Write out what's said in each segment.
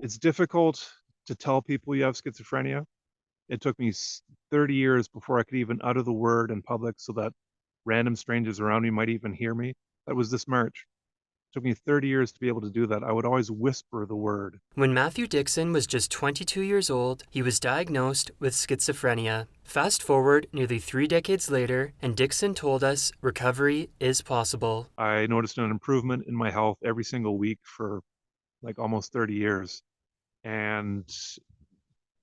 It's difficult to tell people you have schizophrenia. It took me 30 years before I could even utter the word in public so that random strangers around me might even hear me. That was this March. It took me 30 years to be able to do that. I would always whisper the word. When Matthew Dickson was just 22 years old, he was diagnosed with schizophrenia. Fast forward nearly 3 decades later, and Dickson told us recovery is possible. I noticed an improvement in my health every single week for like almost 30 years. And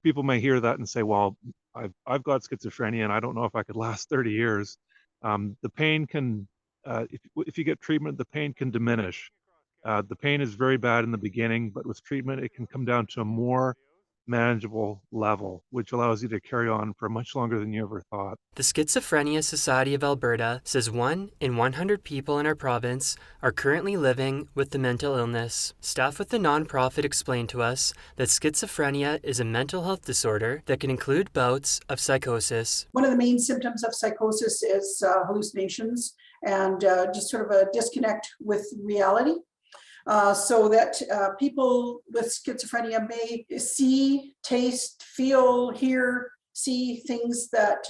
people may hear that and say, well, I've got schizophrenia and I don't know if I could last 30 years. The pain can, if you get treatment, the pain can diminish. The pain is very bad in the beginning, but with treatment, it can come down to a more manageable level, which allows you to carry on for much longer than you ever thought. The Schizophrenia Society of Alberta says 1 in 100 people in our province are currently living with the mental illness. Staff with the nonprofit explained to us that schizophrenia is a mental health disorder that can include bouts of psychosis. One of the main symptoms of psychosis is hallucinations and just sort of a disconnect with reality. So that people with schizophrenia may see, taste, feel, hear, see things that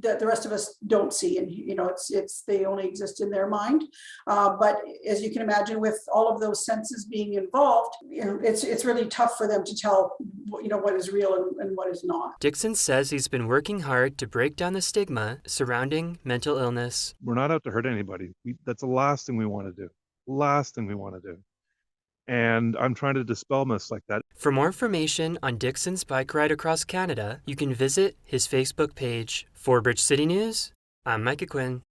that the rest of us don't see, and it's they only exist in their mind. But as you can imagine, with all of those senses being involved, it's really tough for them to tell what is real and what is not. Dickson says he's been working hard to break down the stigma surrounding mental illness. We're not out to hurt anybody. That's the last thing we want to do. Last thing we want to do. And I'm trying to dispel myths like that. For more information on Dickson's bike ride across Canada, you can visit his Facebook page. For Bridge City News, I'm Micah Quinn.